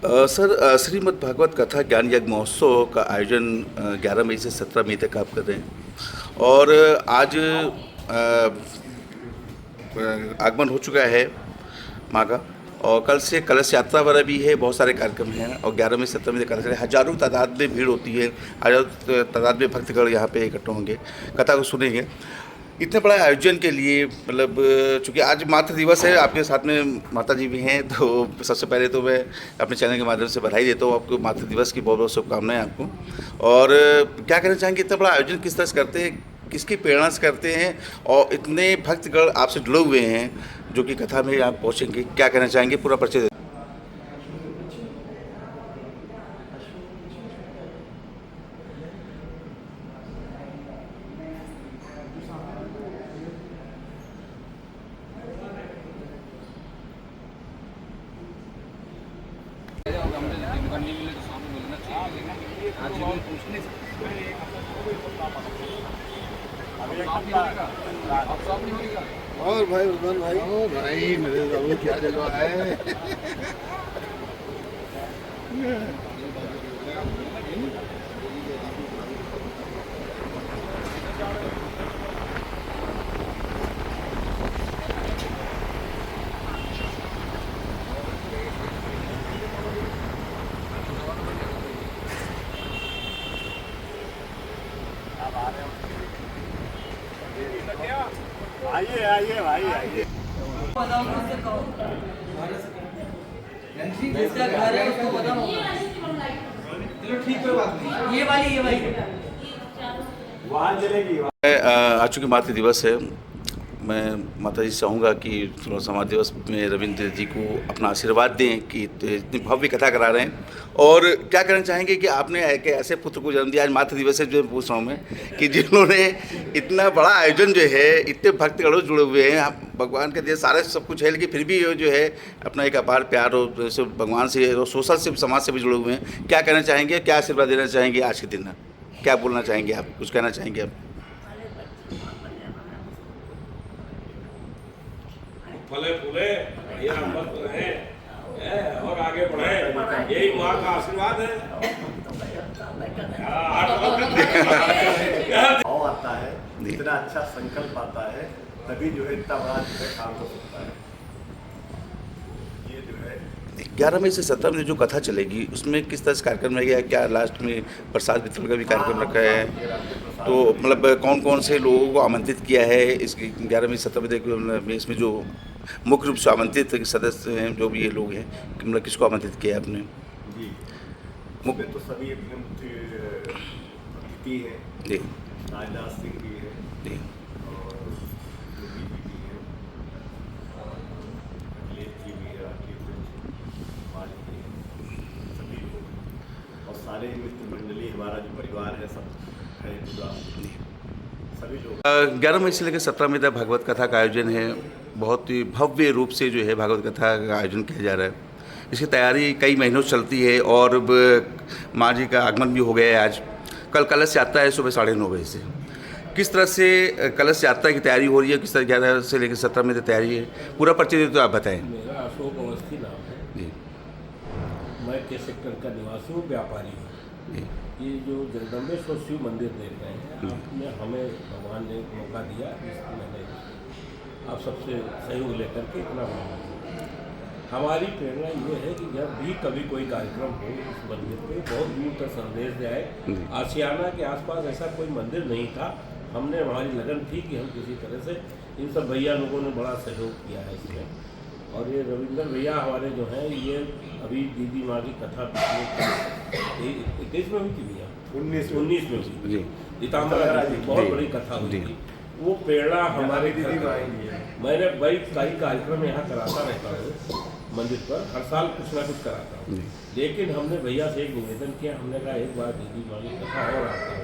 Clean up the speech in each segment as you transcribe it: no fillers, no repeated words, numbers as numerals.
Sir, Shrimad Bhagavat कथा ज्ञान यज्ञ महोत्सव का आयोजन 11 मई से 17 मई तक आप कर रहे हैं और आज आगमन हो चुका है माँ का। और कल से कलश यात्रा वगैरह भी है, बहुत सारे कार्यक्रम हैं और 11 मई 17 मई तक कलश, हजारों तादाद में भीड़ होती है, हजारों तादाद में भक्तगण यहाँ पे इकट्ठे होंगे, कथा को सुनेंगे। इतने बड़ा आयोजन के लिए मतलब चूँकि आज मातृ दिवस है, आपके साथ में माता जी भी हैं, तो सबसे पहले तो मैं अपने चैनल के माध्यम से बधाई देता हूँ आपको, मातृ दिवस की बहुत बहुत शुभकामनाएं आपको। और क्या कहना चाहेंगे, इतना बड़ा आयोजन किस तरह से करते हैं, किसकी प्रेरणा से करते हैं और इतने भक्तगण आपसे जुड़े हुए हैं जो कि कथा में आप पहुँचेंगे, क्या कहना चाहेंगे, पूरा परिचय। और भाई उस्मान भाई, ओ भाई मेरे बाबू क्या जगह है। आइए आइए भाई आइए। बताओ किससे कहो, जिसका घर है उसको पता होगा। चलो ठीक, कोई बात नहीं, ये वाली वहाँ चलेगी। आज चूँकि मातृ दिवस है, मैं माता जी से चाहूँगा कि थोड़ा सा मातृ दिवस में रविंद्र जी को अपना आशीर्वाद दें कि इतनी भव्य कथा करा रहे हैं। और क्या कहना चाहेंगे कि आपने एक ऐसे पुत्र को जन्म दिया, आज मातृ दिवस है जो पूछ रहा हूँ मैं, कि जिन्होंने इतना बड़ा आयोजन जो है, इतने भक्तगणों जुड़े हुए हैं, आप भगवान के दिए सारे सब कुछ है, लेकिन फिर भी ये जो है अपना एक अपार प्यार और जैसे भगवान से और सोशल से समाज से भी जुड़े हुए हैं। क्या कहना चाहेंगे, क्या आशीर्वाद देना चाहेंगे आज के दिन, क्या बोलना चाहेंगे आप, कुछ कहना चाहेंगे आप? फले फूले ये मस्त रहे और आगे बढ़े, यही माँ का आशीर्वाद है। भाव आता है, इतना अच्छा संकल्प आता है, तभी जो है इतना बड़ा जो है काम हो सकता है। ये जो है 11 मई से 17 में जो कथा चलेगी उसमें किस तरह से कार्यक्रम रहेगा, क्या लास्ट में प्रसाद वितरण का भी कार्यक्रम रखा है, तो मतलब कौन कौन से लोगों को आमंत्रित किया है इस 11 मई 17 में, इसमें जो मुख्य रूप से आमंत्रित सदस्य हैं जो भी ये लोग हैं, कि मतलब किसको आमंत्रित किया है आपने? जी, मुख्य तो सभी अपने अतिथि हैं, जी राजनाथ सिंह भी है जी और योगी जी भी है, अखिलेश जी भी है, राकेश पाल भी है, सभी लोग और सारे मित्र मंडली, हमारा जो परिवार है सब है पूरा, सभी लोग। 11 मई से लेकर 17 मई तक भागवत कथा का आयोजन है। बहुत ही भव्य रूप से जो है भागवत कथा का आयोजन किया जा रहा है। इसकी तैयारी कई महीनों से चलती है और माँ जी का आगमन भी हो गया है आज। कल कलश यात्रा है सुबह 9:30 बजे से। किस तरह से कलश यात्रा की तैयारी हो रही है, किस तरह 11 से लेकर 17 मई तक तैयारी है, पूरा परिचय तो आप बताएँ। मेरा अशोक अवस्थी नाम है जी मैं के सेक्टर का निवासी हूँ, व्यापारी हूँ। जी ये जो जगदम्बेश्वर शिव मंदिर देख रहे हैं, आपने हमें भगवान ने एक मौका दिया, जिसको मैंने आप सबसे सहयोग लेकर के इतना बना। हमारी प्रेरणा ये है कि जब भी कभी कोई कार्यक्रम हो इस मंदिर पे बहुत दूर तक संदेश जाए। आशियाना के आसपास ऐसा कोई मंदिर नहीं था, हमने हमारी लगन थी कि हम किसी तरह से, इन सब भैया लोगों ने बड़ा सहयोग किया है इसमें। और ये रविंदर भैया हमारे जो हैं, ये अभी दीदी माँ की कथा 21 में हुई थी भैया, 19 में हुई जी पीताम्बर जी, बहुत बड़ी कथा हुई थी। वो प्रेरणा हमारे दीदी घर माँ, मैंने कई कार्यक्रम यहाँ कराता रहता हूँ मंदिर पर, हर साल कुछ ना कुछ कराता हूँ। लेकिन हमने भैया से एक निवेदन किया, हमने कहा एक बार दीदी माँ की कथा और आता है।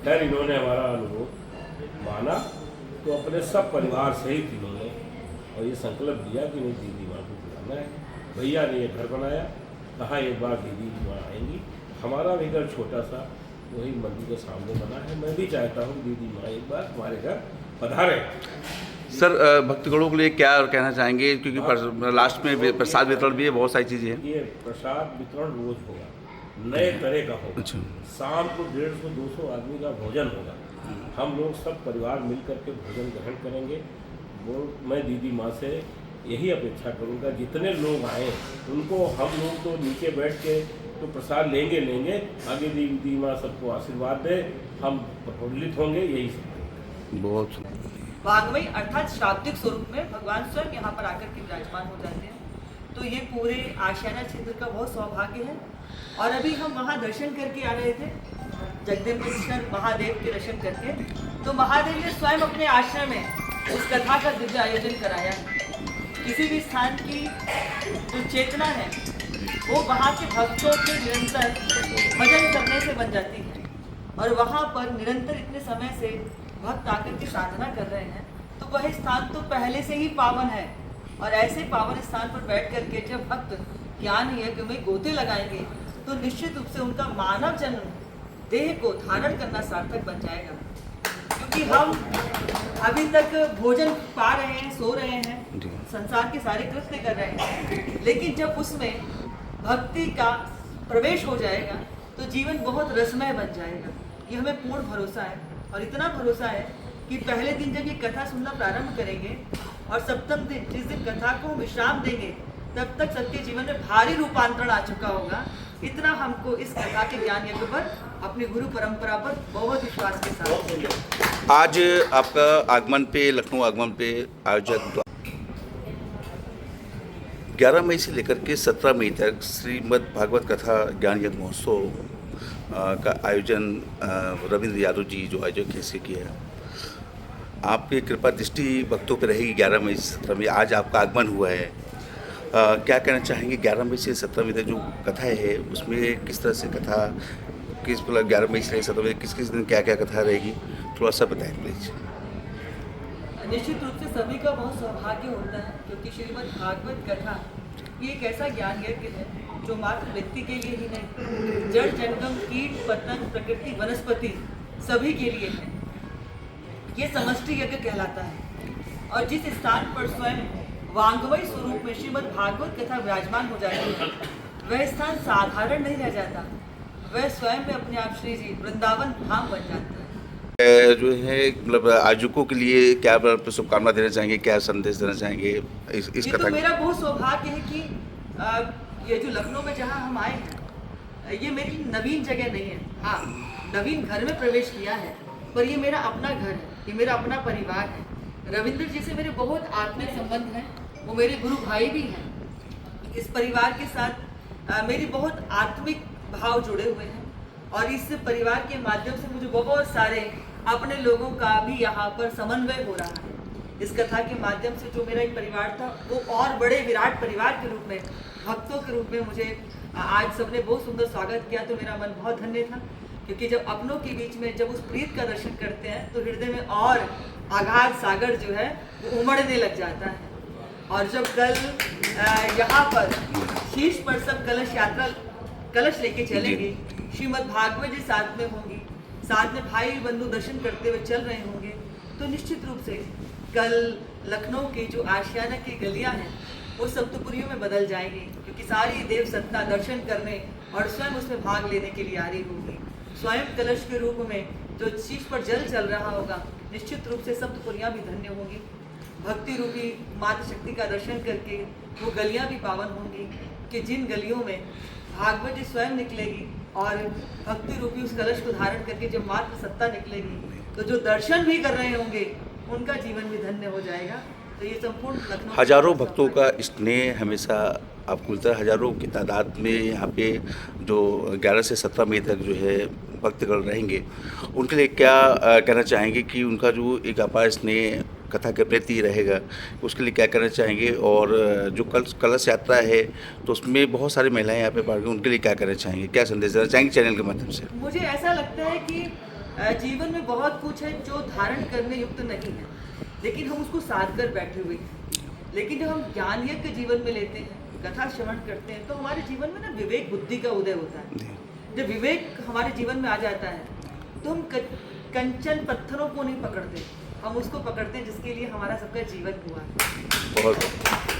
खैर इन्होंने हमारा अनुरोध माना, तो अपने सब परिवार सहित इन्होंने और ये संकल्प दिया कि नहीं दीदी माँ को बुलाना है। भैया ने ये घर बनाया, कहा एक बार दीदी माँ आएंगी। हमारा भी घर छोटा सा वही मंदिर के सामने बना है। मैं भी चाहता हूँ दीदी माँ एक बार हमारे घर पधारें। सर भक्तगणों के लिए क्या कहना चाहेंगे, क्योंकि लास्ट में प्रसाद वितरण भी है, बहुत सारी चीज़ें हैं। ये प्रसाद वितरण रोज होगा, नए तरह का होगा। अच्छा। शाम को 150-200 आदमी का भोजन होगा। हम लोग सब परिवार मिल करके भोजन ग्रहण करेंगे। वो मैं दीदी माँ से यही अपेक्षा करूँगा, जितने लोग आए उनको हम लोग तो नीचे बैठ के तो प्रसाद लेंगे, आगे दीदी माँ सबको आशीर्वाद दे, हम प्रफुल्लित होंगे, यही सब। बहुत वाग्मई अर्थात शाब्दिक स्वरूप में भगवान स्वयं यहाँ पर आकर के विराजमान हो जाते हैं। तो ये पूरे आशियाना क्षेत्र का बहुत सौभाग्य है। और अभी हम वहाँ दर्शन करके आ रहे थे, जगदम्बेश्वर महादेव के दर्शन करके, तो महादेव ने स्वयं अपने आश्रम में इस कथा का दिव्य आयोजन कराया है। किसी भी स्थान की जो चेतना है वो वहाँ के भक्तों के निरंतर भजन करने से बन जाती है। और वहाँ पर निरंतर इतने समय से भक्त आकर के साधना कर रहे हैं, तो वह स्थान तो पहले से ही पावन है। और ऐसे पावन स्थान पर बैठ करके जब भक्त ज्ञान यज्ञ में गोते लगाएंगे तो निश्चित रूप से उनका मानव जन्म देह को धारण करना सार्थक बन जाएगा। क्योंकि हम अभी तक भोजन पा रहे हैं, सो रहे हैं, संसार के सारे कृत्य कर रहे हैं, लेकिन जब उसमें भक्ति का प्रवेश हो जाएगा तो जीवन बहुत रसमय बन जाएगा। ये हमें पूर्ण भरोसा है। और इतना भरोसा है कि पहले दिन जब ये कथा सुनना प्रारंभ करेंगे और सप्तम दिन जिस दिन कथा को विश्राम देंगे, तब तक सबके जीवन में भारी रूपांतरण आ चुका होगा। इतना हमको इस कथा के ज्ञान यज्ञ पर, अपनी गुरु परंपरा पर बहुत विश्वास के साथ। आज आपका आगमन पे, लखनऊ आगमन पे आयोजक 11 मई से लेकर के 17 मई तक श्रीमद् भागवत कथा ज्ञान यज्ञ महोत्सव का आयोजन रविंद्र यादव जी जो आयोजक हैं से किया है। आपकी कृपा दृष्टि भक्तों पर रहेगी 11 मई से 17 मई। आज आपका आगमन हुआ है, क्या कहना चाहेंगे 11 मई से 17 मई तक जो कथा है उसमें किस तरह से कथा, किस मतलब 11 मई से 17 मई किस किस दिन क्या क्या कथा रहेगी, थोड़ा सा बताएं प्लीज। निश्चित रूप से सभी का बहुत सौभाग्य होता है, क्योंकि श्रीमद् भागवत कथा ये एक ऐसा ज्ञान यज्ञ है जो मात्र व्यक्ति के लिए ही नहीं, जड़ जंगम, कीट पतंग, प्रकृति, वनस्पति सभी के लिए है। ये समष्टि यज्ञ कहलाता है। और जिस स्थान पर स्वयं वांगमय स्वरूप में श्रीमद् भागवत कथा विराजमान हो जाती है, वह स्थान साधारण नहीं रह जाता, वह स्वयं में अपने आप श्री जी वृंदावन धाम बन जाता है। जो है मतलब आयोजकों के लिए क्या शुभकामना देना चाहेंगे, क्या संदेश देना चाहेंगे इस ये कथा तो मेरा बहुत सौभाग्य है कि ये जो लखनऊ में जहाँ हम आए हैं, ये मेरी नवीन जगह नहीं है। हाँ, नवीन घर में प्रवेश किया है, पर ये मेरा अपना घर है, ये मेरा अपना परिवार है। रविंद्र जी से मेरे बहुत आत्मिक संबंध हैं, वो मेरे गुरु भाई भी हैं। इस परिवार के साथ मेरी बहुत आत्मिक भाव जुड़े हुए हैं। और इस परिवार के माध्यम से मुझे बहुत सारे अपने लोगों का भी यहाँ पर समन्वय हो रहा है। इस कथा के माध्यम से जो मेरा एक परिवार था, वो और बड़े विराट परिवार के रूप में, भक्तों के रूप में मुझे आज सबने बहुत सुंदर स्वागत किया, तो मेरा मन बहुत धन्य था। क्योंकि जब अपनों के बीच में जब उस प्रीत का दर्शन करते हैं तो हृदय में और आगाध सागर जो है वो उमड़ने लग जाता है। और जब कल यहाँ पर शीर्ष पर सब कलश यात्रा, कलश लेके चलेंगे, श्रीमद् भागवत जी साथ में होंगी, साथ में भाई बंधु दर्शन करते हुए चल रहे होंगे, तो निश्चित रूप से कल लखनऊ की जो आशियाना की गलियां हैं वो सप्तपुरियों में बदल जाएंगी। क्योंकि सारी देव सत्ता दर्शन करने और स्वयं उसमें भाग लेने के लिए आ रही होगी। स्वयं कलश के रूप में जो शीश पर जल चल रहा होगा, निश्चित रूप से सप्तपुरियां भी धन्य होंगी। भक्ति रूपी माता शक्ति का दर्शन करके वो गलियां भी पावन होंगी कि जिन गलियों में भागवत जी स्वयं निकलेगी और भक्ति रूपी उस कलश को धारण करके जब मात्र सत्ता निकलेगी, तो जो दर्शन भी कर रहे होंगे उनका जीवन भी धन्य हो जाएगा। तो ये संपूर्ण लखनऊ हजारों भक्तों का स्नेह हमेशा आपको मिलता है। हजारों की तादाद में यहाँ पे जो 11 से 17 मई तक जो है भक्तगण रहेंगे, उनके लिए क्या कहना चाहेंगे कि उनका जो एक अपार स्नेह कथा के प्रति रहेगा, उसके लिए क्या कहना चाहेंगे? और जो कलश यात्रा है तो उसमें बहुत सारी महिलाएं यहाँ पे पढ़ गई, उनके लिए क्या कहना चाहेंगे, क्या संदेश देना चाहेंगे चैनल के माध्यम से? मुझे ऐसा लगता है कि जीवन में बहुत कुछ है जो धारण करने युक्त नहीं है, लेकिन हम उसको साध कर बैठे हुए हैं। लेकिन जब हम ज्ञान यज्ञ जीवन में लेते हैं, कथा श्रवण करते हैं, तो हमारे जीवन में ना विवेक बुद्धि का उदय होता है। जब विवेक हमारे जीवन में आ जाता है तो हम कंचन पत्थरों को नहीं पकड़ते, हम उसको पकड़ते हैं जिसके लिए हमारा सबका जीवन हुआ है। बहुत